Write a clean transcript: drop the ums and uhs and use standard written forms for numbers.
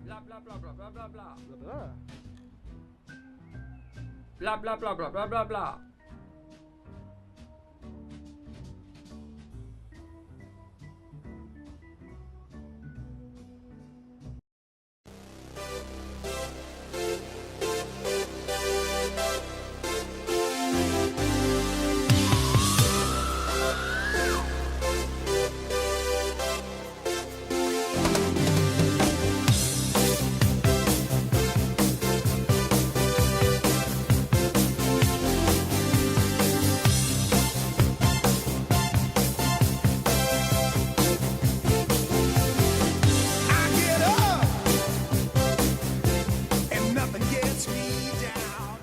Bla bla bla bla bla bla bla. Dobra. Bla bla bla bla bla bla bla. I get up and nothing gets me down.